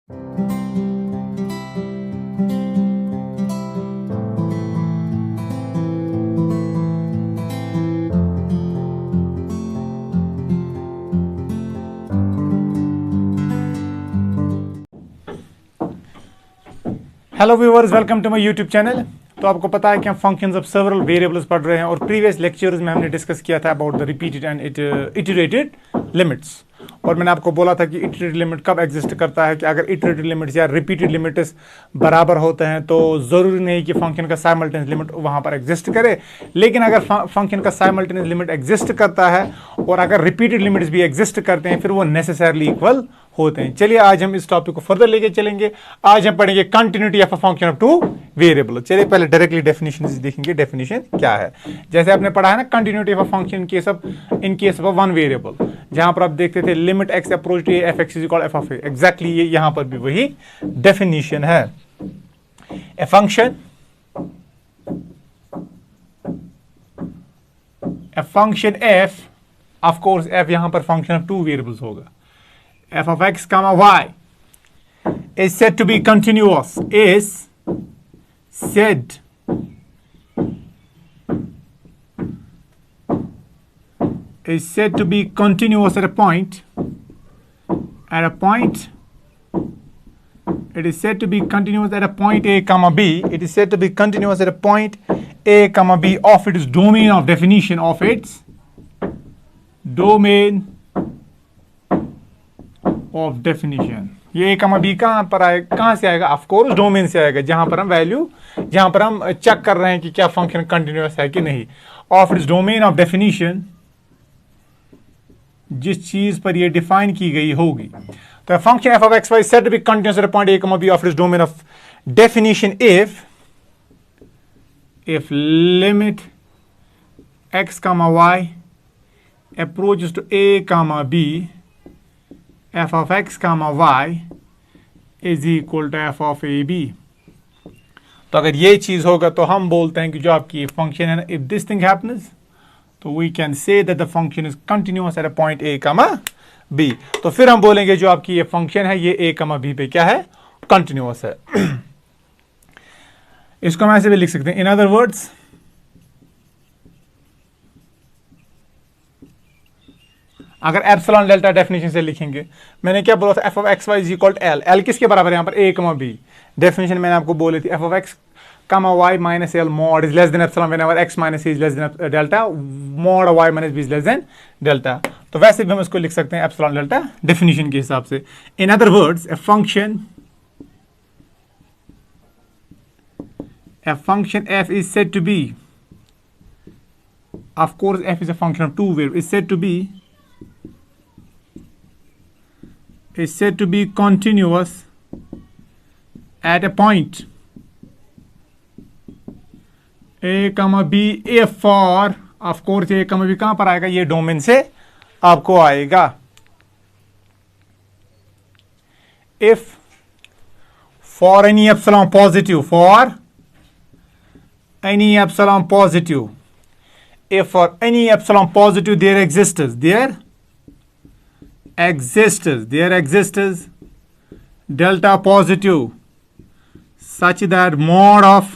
Hello viewers, welcome to my YouTube channel. तो आपको पता है कि हम फंक्शंस ऑफ सेवरल वेरिएबल्स पढ़ रहे हैं और प्रीवियस लेक्चर्स में हमने डिस्कस किया था about the repeated and iterated limits. और मैंने आपको बोला था कि इटरेटेड लिमिट कब एग्जिस्ट करता है कि अगर इटरेटेड लिमिट्स या रिपीटेड लिमिट्स बराबर होते हैं तो ज़रूरी नहीं कि फंक्शन का साइमल्टेनियस लिमिट वहाँ पर एग्जिस्ट करे। लेकिन अगर फंक्शन का साइमल्टेनियस लिमिट एग्जिस्ट करता है और अगर रिपीटेड लिमिट्स भी एग्जिस्ट करते हैं फिर वो नेसेसरली इक्वल होते हैं। चलिए आज हम इस टॉपिक को फर्दर लेके चलेंगे। आज हम पढ़ेंगे continuity of a function of two variable. चलिए पहले डायरेक्टली डेफिनेशन देखेंगे, डेफिनेशन क्या है। जैसे आपने पढ़ा है ना, continuity of a function in case of one variable, जहां पर आप देखते थे limit x approach to f x is equal f of a. Exactly ये यहां पर भी वही डेफिनेशन है। A function F, of course f यहां पर फंक्शन ऑफ टू वेरिएबल्स होगा। f of x comma y is said to be continuous, is said to be continuous at a point, it is said to be continuous at a point a comma b, it is said to be continuous at a point a comma b of its domain of definition, of its domain of definition. ये ए comma B कहां पर आएगा, कहां से आएगा? Of course domain से आएगा, जहां पर हम वैल्यू, जहां पर हम चेक कर रहे हैं कि क्या फंक्शन कंटिन्यूअस है कि नहीं। Of its domain of definition, जिस चीज पर ये डिफाइन की गई होगी। तो function F of x Y said to be continuous at point A comma B of its domain of definition if limit x comma y approaches to a comma b, f of x comma y is equal to f of a b। तो अगर ये चीज होगा तो हम बोलते हैं कि जो आपकी फंक्शन है ना, इफ दिस थिंग हैपन्स तो we can say that the function is continuous at a point a comma b। तो फिर हम बोलेंगे जो आपकी ये फंक्शन है ये a comma b पे क्या है, कंटिन्यूअस है। इसको हम ऐसे भी लिख सकते हैं, इन अदर वर्ड्स अगर एप्सिलॉन डेल्टा डेफिनेशन से लिखेंगे, मैंने क्या बोला था, f of x y is equal to L. L किसके बराबर है यहाँ पर, ए कमा बी। डेफिनेशन मैंने आपको बोली थी, f of x comma y minus L mod is less than epsilon whenever x minus is less than delta, mod y minus b is less than delta. तो वैसे भी हम इसको लिख सकते हैं एप्सिलॉन डेल्टा डेफिनेशन के हिसाब से। इन other words, A function f is said to be, of course f is a function of two variables, is said to be continuous at a point a comma b if for, of course a comma b कहां पर आएगा, ये domain से आपको आएगा। if for any epsilon positive, if for any epsilon positive there exists delta positive such that mod of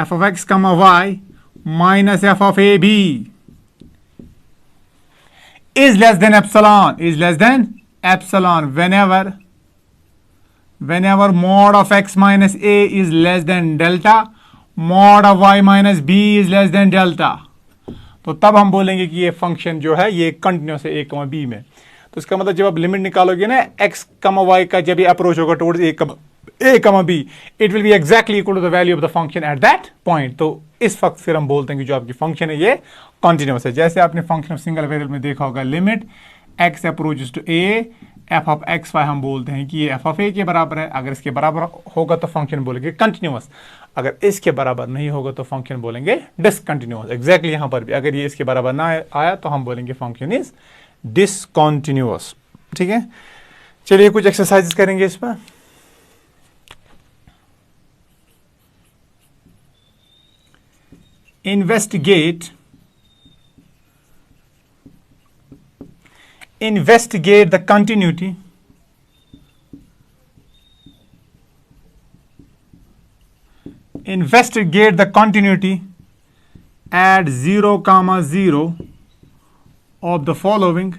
f of x comma y minus f of a b is less than epsilon whenever mod of x minus a is less than delta, mod of y minus b is less than delta, तो तब हम बोलेंगे कि ये function जो है ये continuous है a कमा b में। तो इसका मतलब जब आप लिमिट निकालोगे ना x कमा y का, जब ये अप्रोच होगा towards a comma b, it will be exactly equal to the value of the function at that point. तो इस वक्त फिर हम बोलते हैं कि जो आपकी फंक्शन है ये कंटिन्यूअस है। जैसे आपने फंक्शन ऑफ सिंगल वेरिएबल में देखा होगा, limit x approaches to a f of x y, हम बोलते हैं कि ये f ऑफ a के बराबर है। अगर इसके बराबर होगा तो फंक्शन बोलेंगे कंटिन्यूअस, अगर इसके बराबर नहीं होगा तो फंक्शन बोलेंगे डिसकंटिन्यूअस। एग्जैक्टली यहां पर भी अगर ये इसके बराबर ना आया तो हम बोलेंगे फंक्शन इज डिसकंटिन्यूअस। ठीक है, चलिए कुछ एक्सरसाइजेस करेंगे इस पर। investigate the continuity investigate the continuity at 0, 0 of the following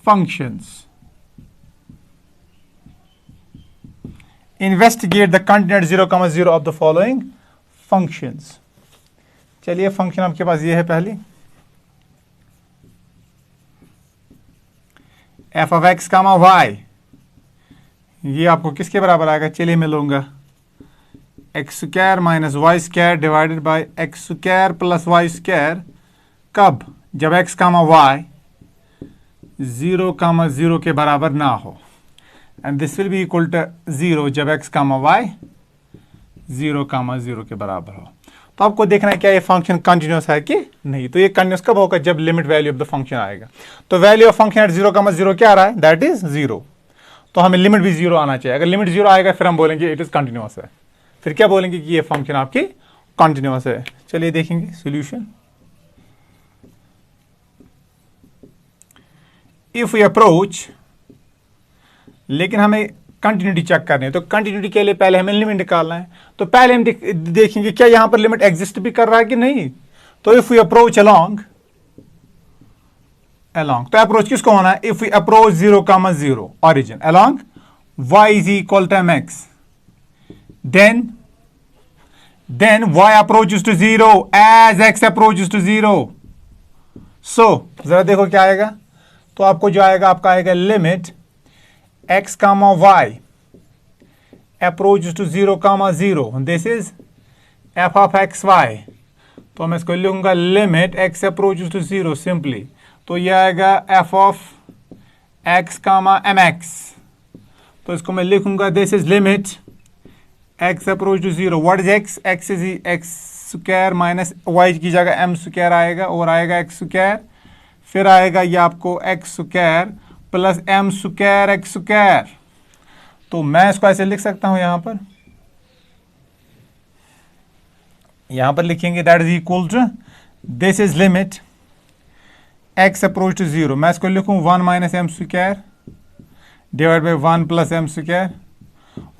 functions. Investigate the continuity at 0, 0 of the following functions. चलिए फंक्शन आपके पास ये है पहली f of x, y, ये आपको किसके बराबर आएगा? चलिए मैं लूंगा x square minus y square divided by x square plus y square. कब? जब x, y 0, 0 के बराबर ना हो, and this will be equal to 0 जब x, y 0, 0 के बराबर हो। तो आपको देखना है क्या ये फंक्शन कंटिन्यूअस है कि नहीं। तो ये कंटिन्यूअस कब होगा? जब limit value of the function आएगा। तो वैल्यू ऑफ फंक्शन एट 0, 0 क्या आ रहा है? That is 0। तो हमें लिमिट भी 0 आना चाहिए। अगर लिमिट 0 आएगा फिर हम बोलेंगे इट इज कंटिन्यूअस है। फिर क्या बोलेंगे कि ये फंक्शन आपकी कंटिन्यूअस है। चलिए देखेंगे सोल्यूशन। इफ वी अप्रोच, लेकिन हमें कंटिन्यूटी चेक करनी है, तो कंटिन्यूटी के लिए पहले हमें लिमिट निकालना है। तो पहले हम देखेंगे क्या यहां पर लिमिट एग्जिस्ट भी कर रहा है कि नहीं। तो इफ वी अप्रोच अलोंग, तो अप्रोच किसको होना है? If we approach 0, 0 origin along y is equal to mx, then y approaches to 0 as x approaches to 0. So जरा देखो क्या आएगा। तो आपको जो आएगा, आपका आएगा limit x, y approaches to 0, 0. This is f of x, y. तो मैं इसको लिखूंगा limit x approaches to 0 simply. तो ये आएगा f of x, mx। तो इसको मैं लिखूंगा this is limit x approach to 0. What is x? x is x square minus y की जगह m स्क्वायर आएगा और आएगा x स्क्वायर, फिर आएगा ये आपको x square plus m square x square. तो मैं इसको ऐसे लिख सकता हूं यहां पर लिखेंगे that is equal to this is limit x approach to 0। मैं इसको लिखूं 1 minus m square divide by 1 plus m square,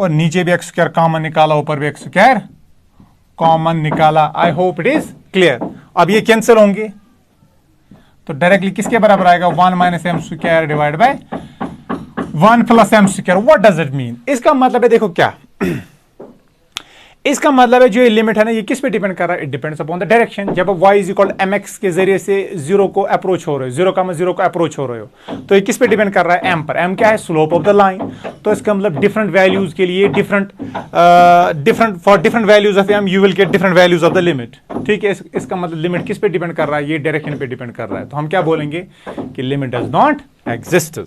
और नीचे भी एक्स स्क्वायर कॉमन निकाला, ऊपर भी एक्स स्क्वायर कॉमन निकाला। आई होप इट इज क्लियर। अब ये कैंसिल होंगे तो डायरेक्टली किसके बराबर आएगा? 1 minus m square divide by 1 plus m square. What does it mean? इसका मतलब है, देखो क्या इसका मतलब है, जो ये लिमिट है ना, ये किस पे डिपेंड कर रहा है? It depends upon the direction. जब आप y इज इक्वल mx के जरिए से 0 को अप्रोच हो रहे हो, 0, 0 को अप्रोच हो रहे हो, तो ये किस पे डिपेंड कर रहा है? m पर। m क्या है? Slope of the line. तो इसका मतलब डिफरेंट वैल्यूज के लिए different for different values of m you will get different values of the limit. ठीक है, इसका मतलब लिमिट किस पे डिपेंड कर रहा है? ये डायरेक्शन पे डिपेंड कर रहा है। तो हम क्या बोलेंगे कि लिमिट डज नॉट एग्जिस्ट।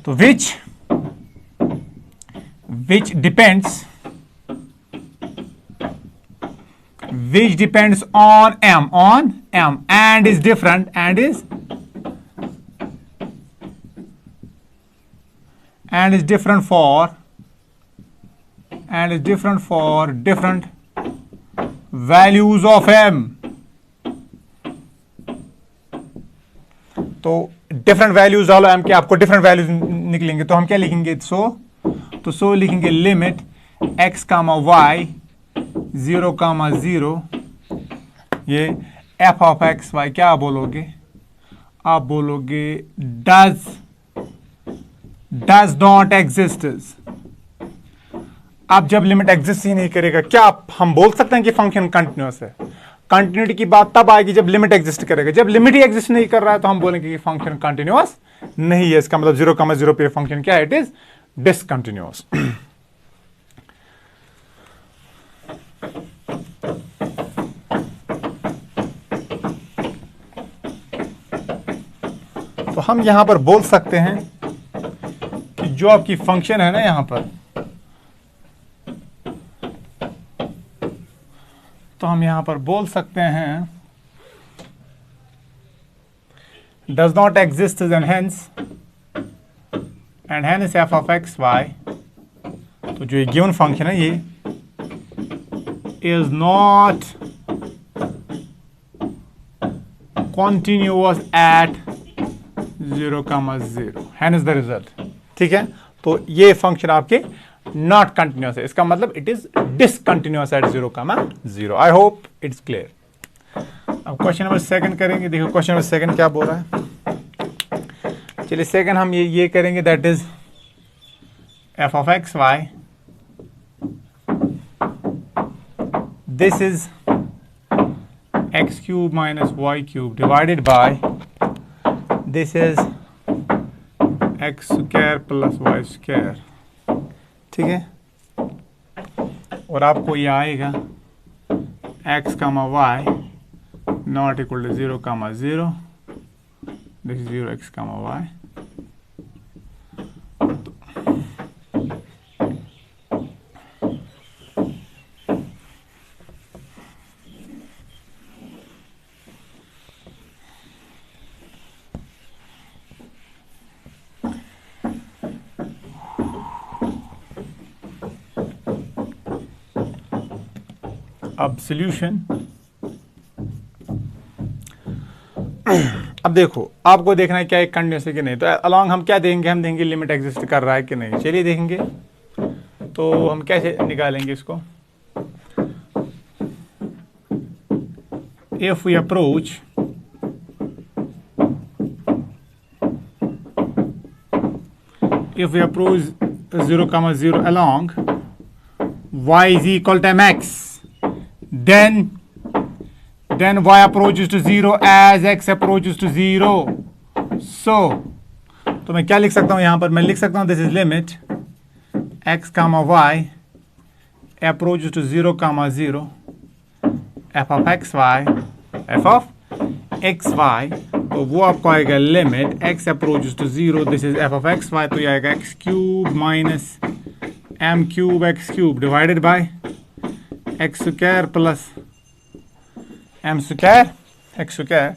तो which depends on m and is different for different values of m. तो डिफरेंट वैल्यूज डालो m के, आपको डिफरेंट वैल्यूज निकलेंगे। तो हम क्या लिखेंगे? सो लिखेंगे लिमिट x, y 0, 0, ये f ऑफ x, y क्या बोलोगे? आप बोलोगे डज नॉट एग्जिस्ट। अब जब लिमिट एग्जिस्ट ही नहीं करेगा, क्या हम बोल सकते हैं कि फंक्शन कंटिन्यूअस है? कंटिन्यूटी की बात तब आएगी जब लिमिट एग्जिस्ट करेगा। जब लिमिट ही एग्जिस्ट नहीं कर रहा है तो हम बोलेंगे कि फंक्शन कंटिन्यूअस नहीं है। इसका मतलब 0, 0 पे फंक्शन क्या है? It is discontinuous. तो हम यहां पर बोल सकते हैं कि जो आपकी फंक्शन है ना, यहां पर, तो हम यहां पर बोल सकते हैं does not exist and hence f of x y. तो जो ये गिवन फंक्शन है, ये is not continuous at 0, 0, hence the result। ठीक है, तो ये फंक्शन आपके नॉट कंटिन्यूअस है, इसका मतलब it is discontinuous at 0,0। I hope it's clear. अब क्वेश्चन नंबर 2 करेंगे। देखो क्वेश्चन नंबर 2 क्या बोल रहा है। चलिए 2 हम ये करेंगे, that is f of x y, this is x cube minus y cube divided by this is x square plus y square, ठीक है। और आपको ये आएगा x comma y not equal to 0,0, this is 0x comma y। अब solution, अब देखो आपको देखना है क्या एक कंटिन्यूअस है कि नहीं। तो अलोंग हम क्या देंगे, हम देंगे लिमिट एग्जिस्ट कर रहा है कि नहीं। चलिए देखेंगे, तो हम कैसे निकालेंगे इसको। If we approach if we approach 0,0 along y is equal to mx, then y approaches to 0 as x approaches to 0। so तो मैं क्या लिख सकता हूं यहां पर, मैं लिख सकता हूं this is limit x comma y approaches to 0,0 f of x y, तो वो आपको आएगा limit x approaches to 0, this is f of x y, तो ये आएगा x cube minus m cube x cube divided by x square plus m square x square,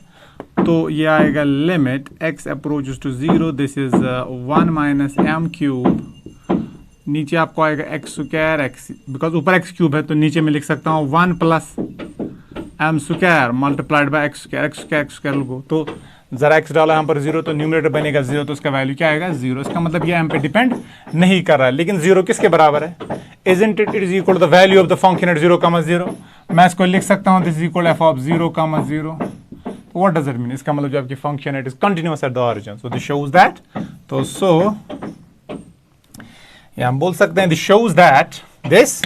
तो ये आएगा limit x approaches to 0, this is 1 minus m cube, नीचे आपको आएगा x square x, because ऊपर x क्यूब है तो नीचे में लिख सकता हूँ 1 plus m square multiplied by x square लोगो। तो जरा x डाला यहाँ पर 0, तो न्यूमरेटर बनेगा 0, तो उसका वैल्यू क्या आएगा 0। इसका मतलब ये m पे डिपेंड नहीं कर रहा है, लेकिन 0 किसके बराबर है, isn't it is equal to the value of the function at 0,0। मैं इसको लिख सकता हूँ this is equal f of 0,0। What does it mean, इसका मतलब जो आपकी फंक्शन है it is continuous at the origin, so this shows that, तो सो या हम बोल सकते हैं this shows that this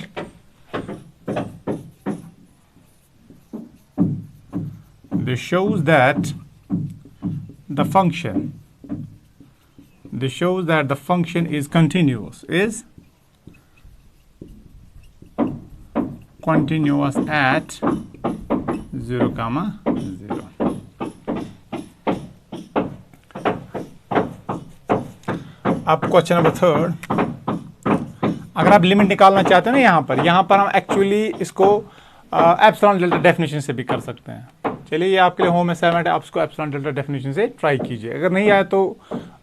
shows that the function is continuous at 0,0। अब क्वेश्चन नंबर 3, अगर आप लिमिट निकालना चाहते हैं ना यहां पर हम एक्चुअली इसको एप्सिलॉन डेल्टा डेफिनेशन से भी कर सकते हैं। चलिए ये आपके लिए होम असाइनमेंट है, आप इसको एप्सिलॉन डेल्टा डेफिनेशन से ट्राई कीजिए। अगर नहीं आया तो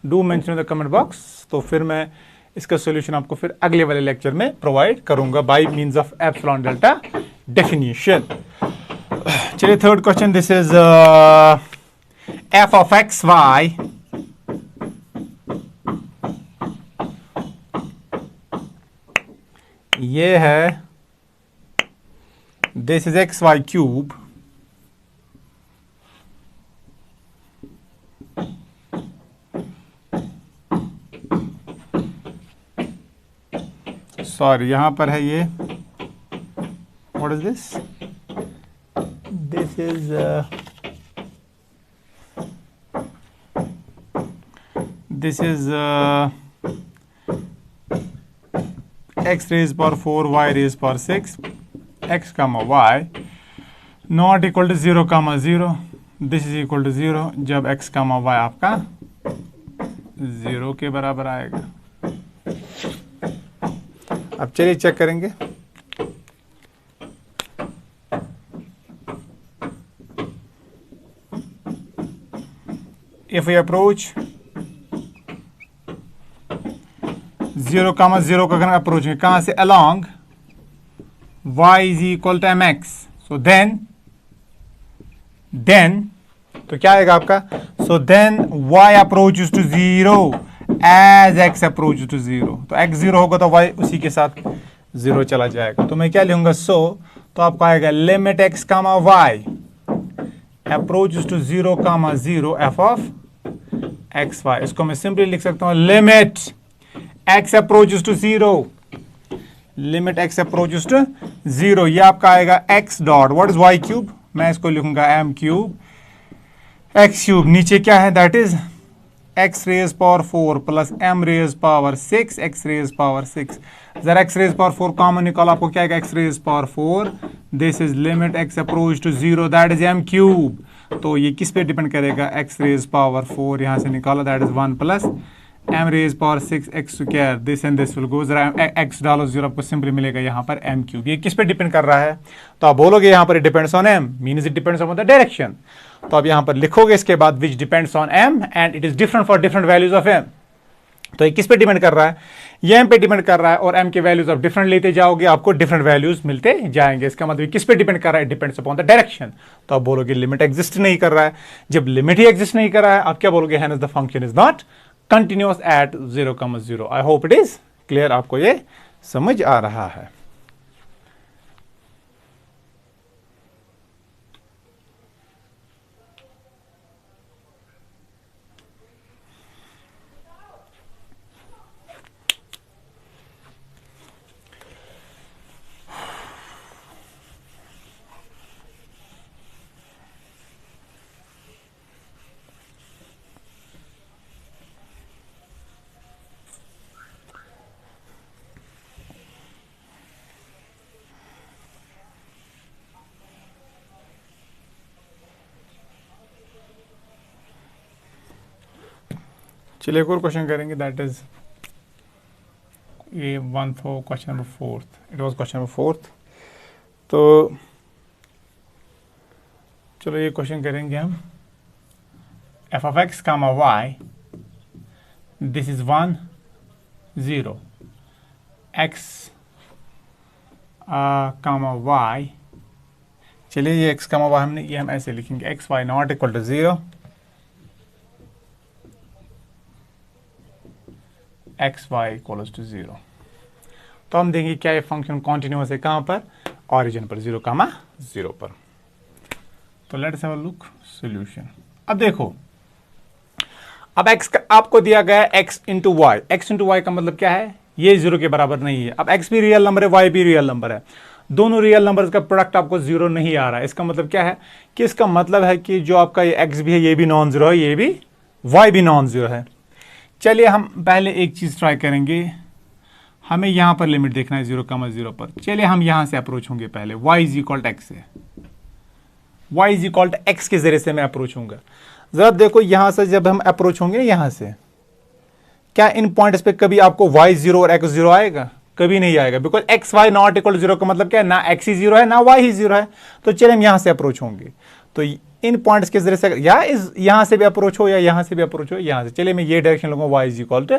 do mention in the comment box, तो फिर मैं इसका सॉल्यूशन आपको फिर अगले वाले लेक्चर में प्रोवाइड करूंगा by means of epsilon delta definition. चलिए third question, this is f of x y ये है this is X Y cube sorry यहां पर है ये, what is this, this is x raised power 4 y raised power 6 x comma y not equal to 0,0, this is equal to 0 जब x comma y आपका 0 के बराबर आएगा। अब चलिए चेक करेंगे, if we approach 0,0 का अगर अप्रोच है कहां से, along y is equal to mx, so then तो क्या आएगा आपका, so then y approaches to 0 as x approach to zero. तो एक्स जीरो होगा तो वाई उसी के साथ जीरो चला जाएगा। तो मैं क्या लिखूंगा, तो आपको आएगा limit x comma y approach to zero comma zero f of x y. इसको मैं सिंपली लिख सकता हूं limit x approach to zero, limit x approach to zero, ये आपका आएगा x dot what is y cube, मैं इसको लिखूंगा एम क्यूब एक्स क्यूब, नीचे क्या है that is x raise power 4 प्लस m raise power 6 x raise power 6। जरा एक्स रेज पावर 4 कॉमन निकालो, आपको क्या आएगा x raise power 4, this is limit x approach to zero that is m cube. तो ये किस पे डिपेंड करेगा, एक्स रेज पावर 4 यहां से निकालो that is 1 plus m raise power 6 x square, this and this will go, जरा x डालो जीरो, आपको सिंपली मिलेगा यहाँ पर एम क्यूब। ये किस पे डिपेंड कर रहा है, तो आप बोलोगे यहाँ पर it depends on m, means it depends on the direction. तो आप यहाँ पर लिखोगे इसके बाद which depends on m and it is different for different values of m. तो ये किस पे डिपेंड कर रहा है, ये एम पे डिपेंड कर रहा है, और एम के वैल्यूज आप डिफरेंट लेते जाओगे आपको डिफरेंट वैल्यूज मिलते जाएंगे। इसका मतलब किस पे डिपेंड कर रहा है, डिपेंड्स अपॉन द डायरेक्शन। तो आप बोलोगे लिमिट एग्जिस्ट नहीं कर रहा है, जब लिमिट ही एग्जिस्ट नहीं कर रहा है आप क्या बोलोगे, hence the function is not continuous eight 0,0। I hope it is clear, आपको ये समझ आ रहा है। चलिए एक और क्वेश्चन करेंगे, दैट इज ये one for question number 4, it was question number 4। तो चलो ये क्वेश्चन करेंगे हम, f of x comma y, this is 1 0 x comma y. चलिए ये एक्स कामा वाई हमने, ये हम ऐसे लिखेंगे x y not equal to 0, x y equals to 0। तो हम देखेंगे क्या ये फंक्शन कॉन्टिन्यूअस है, कहां पर, ऑरिजिन पर 0,0 पर। तो let's have a look solution. अब देखो, अब x का आपको दिया गया है x into y, x into y का मतलब क्या है, ये 0 के बराबर नहीं है। अब x भी रियल नंबर है, y भी रियल नंबर है, दोनों रियल नंबर्स का प्रोडक्ट आपको 0 नहीं आ रहा है। इसका मतलब क्या है कि इसका मतलब है कि जो आपका ये x भी है ये भी नॉन जीरो है, ये भी y भी नॉन जीरो है। चलिए हम पहले एक चीज ट्राई करेंगे, हमें यहां पर लिमिट देखना है 0,0 पर। चलिए हम यहां से अप्रोच होंगे पहले, y is equal to x से, y is equal to x के जरिए से मैं अप्रोच होऊंगा। जरा देखो यहां से जब हम अप्रोच होंगे यहां से, क्या इन पॉइंट्स पे कभी आपको y 0 और x 0 आएगा, कभी नहीं आएगा, because x y not equal 0 का मतलब क्या है, ना x ही 0 है ना y ही 0 है। तो चलिए हम यहां से अप्रोच होंगे, तो इन पॉइंट्स के जरिए से या इस यहां से भी अप्रोच हो या यहां से भी अप्रोच हो, यहां से, चलिए मैं ये डायरेक्शन लूंगा y is equal to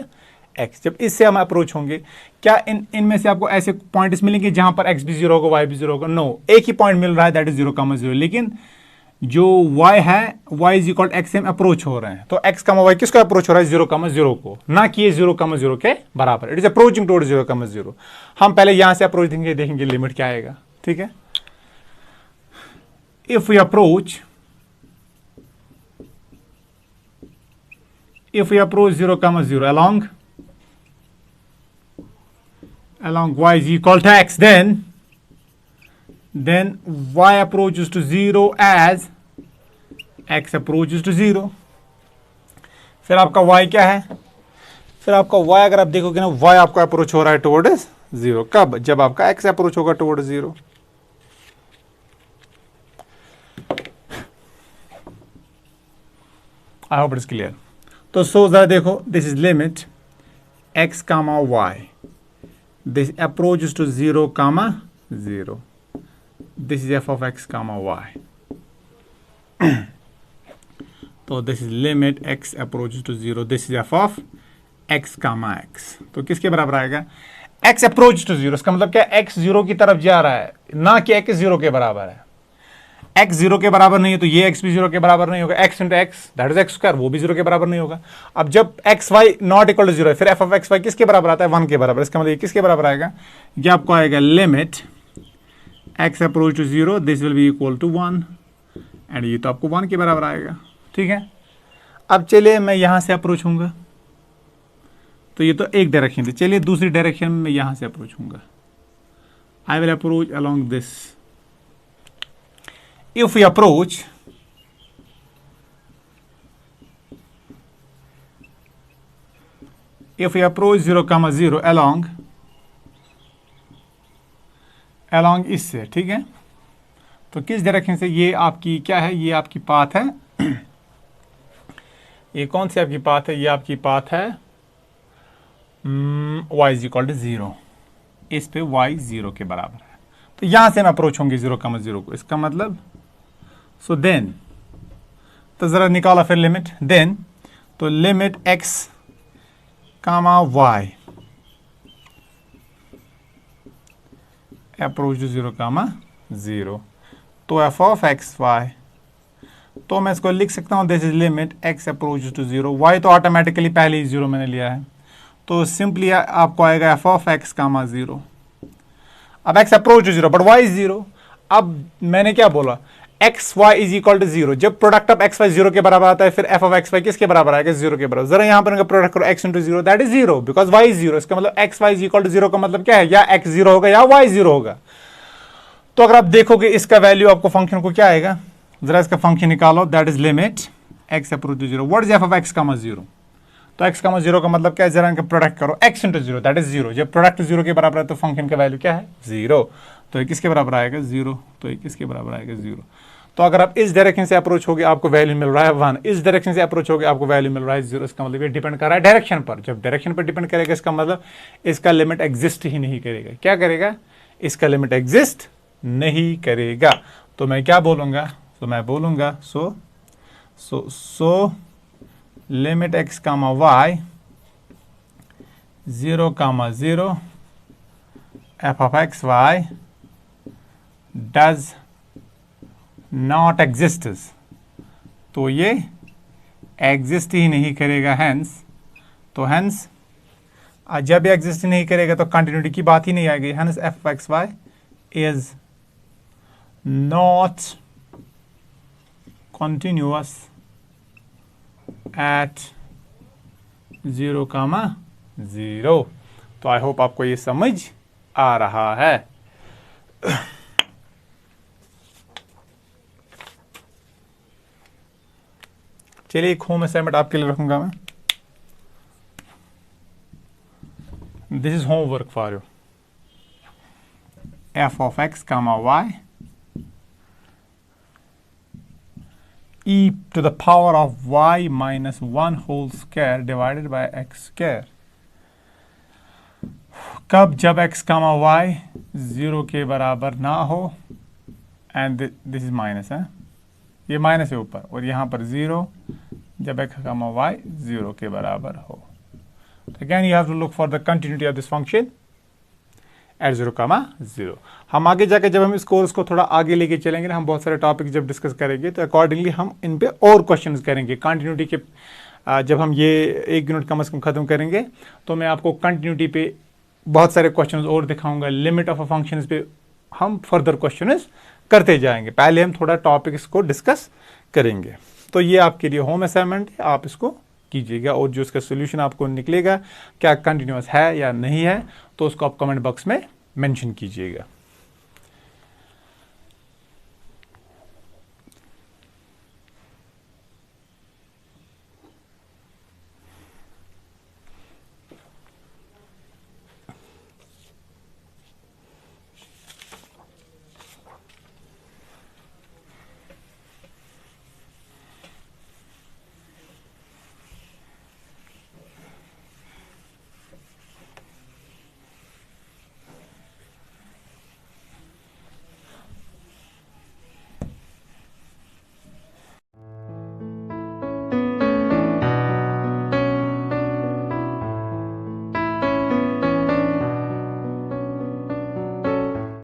x. जब इससे हम अप्रोच होंगे, क्या इनमें से आपको ऐसे पॉइंट्स मिलेंगे जहां पर x भी 0 होगा y भी 0 होगा, नो, एक ही पॉइंट मिल रहा है दैट इज 0,0। लेकिन जो y है y इज इक्वल एक्स से हम अप्रोच हो रहे हैं, तो x का y किसको अप्रोच हो रहा है, 0,0 को, ना कि ये 0,0 के बराबर, इट इज अप्रोचिंग टुवर्ड 0,0। हम पहले यहां से अप्रोच देखेंगे लिमिट क्या आएगा, ठीक है। If we approach 0,0 along y is equal to x, then y approaches to 0 as x approaches to 0। फिर आपका y क्या है, फिर आपका y अगर आप देखोगे ना, y आपका अप्रोच हो रहा है टुवर्ड 0, कब, जब आपका x अप्रोच होगा toward 0। I hope it is clear. तो सो जरा देखो, this is limit x comma y, this approach to 0,0, this is f of x comma y। तो this is limit x approach to 0, this is f of x comma x। तो किसके बराबर आएगा, x approach to 0, इसका मतलब क्या, x 0 की तरफ जा रहा है, ना कि x 0 के बराबर है। x 0 के बराबर नहीं है तो ये x भी 0 के बराबर नहीं होगा, x into x that is x square, वो भी 0 के बराबर नहीं होगा। अब जब x y not equal to 0 है फिर एफ ऑफ एक्स वाई किसके बराबर आता है, 1 के बराबर। इसका मतलब ये किसके बराबर आएगा, ये आपको आएगा limit x approach to 0 this will be equal to 1 and ये तो आपको 1 के बराबर आएगा। ठीक है, अब चलिए मैं यहां से अप्रोच हूंगा, तो ये तो एक डायरेक्शन थी, चलिए दूसरी डायरेक्शन में यहां से अप्रोच हूंगा। I will approach along this. If we approach if we approach 0, 0 along इससे, ठीक है, तो किस डायरेक्शन से, ये आपकी क्या है, ये आपकी पाथ है ये कौन सी आपकी पाथ है, ये आपकी पाथ है y इज इक्वल टू 0, इस पे y 0 के बराबर है, तो यहां से मैं अप्रोच होंगे 0, 0 को। इसका मतलब सो देन, तो जरा निकाला फिर लिमिट, देन तो limit x comma y approach to 0, 0, तो एफ ऑफ एक्स वाई, तो मैं इसको लिख सकता हूं this is limit x approach to 0, y तो ऑटोमेटिकली पहले ही 0 मैंने लिया है, तो सिंपली आपको आएगा एफ ऑफ एक्स कामा 0। अब x approach to 0 but y is 0। अब मैंने क्या बोला, x y is equal to 0, जब प्रोडक्ट ऑफ एक्स वाई 0 के बराबर आता है फिर एफ ऑफ एक्स वाई किसके बराबर आएगा, 0 के बराबर। जरा यहां पर प्रोडक्ट करो x into 0 that is 0 because y is 0। इसका मतलब x y is equal to 0 का मतलब क्या है, या x 0 होगा या y 0 होगा। तो अगर आप देखोगे इसका वैल्यू आपको फंक्शन को क्या आएगा, जरा इसका फंक्शन निकालो, that is limit x approach to 0, what is f of x comma 0, तो x कामा 0 का मतलब क्या है, जरा इनका प्रोडक्ट करो, x इंटू 0 दैट इज 0, जब प्रोडक्ट 0 के बराबर है तो फंक्शन का वैल्यू क्या है, 0, तो ये किसके बराबर आएगा 0, तो ये किसके बराबर आएगा 0। तो अगर आप इस डायरेक्शन से अप्रोच होगे आपको वैल्यू मिल रहा है 1, इस डायरेक्शन से अप्रोच होगे आपको वैल्यू मिल रहा है 0। इसका मतलब ये डिपेंड कर रहा है डायरेक्शन पर, जब डायरेक्शन पर डिपेंड करेगा इसका मतलब इसका लिमिट एग्जिस्ट ही नहीं करेगा। क्या करेगा, इसका लिमिट एग्जिस्ट नहीं करेगा। तो मैं क्या बोलूंगा, तो मैं बोलूंगा so limit x comma y 0, 0 f of x y does not exist, तो ये एग्जिस्ट ही नहीं करेगा, हेंस, तो हेंस जब ये एग्जिस्ट नहीं करेगा तो कंटिन्यूटी की बात ही नहीं आएगी, hence f of x y is not continuous at 0, 0। तो आई होप आपको ये समझ आ रहा है। चलिए एक होम असाइनमेंट आपके लिए रखूंगा मैं, this is homework for you. F of x comma y e to the power of y minus 1 whole square divided by x square, कब, जब x कामा y 0 के बराबर ना हो एंड दिस इज माइनस है, ये माइनस है ऊपर और यहाँ पर 0, जब x कामा y 0 के बराबर हो। Again you have to look for the continuity of this function at 0, 0। हम आगे जाकर जब हम इस कोर्स को थोड़ा आगे लेके चलेंगे ना, हम बहुत सारे टॉपिक जब डिस्कस करेंगे तो अकॉर्डिंगली हम इन पे और क्वेश्चंस करेंगे कंटिन्यूटी के। जब हम ये 1 यूनिट कम से कम खत्म करेंगे तो मैं आपको कंटिन्यूटी पे बहुत सारे क्वेश्चंस और दिखाऊंगा, लिमिट ऑफ अ फंक्शन पे हम फर्दर क्वेश्चंस करते जाएंगे। पहले हम थोड़ा टॉपिक्स को डिस्कस करेंगे। तो ये आपके लिए होम असाइनमेंट है, आप इसको कीजिएगा और जो इसका सोल्यूशन आपको निकलेगा क्या कंटिन्यूअस है या नहीं है तो उसको आप कमेंट बॉक्स में मेंशन कीजिएगा।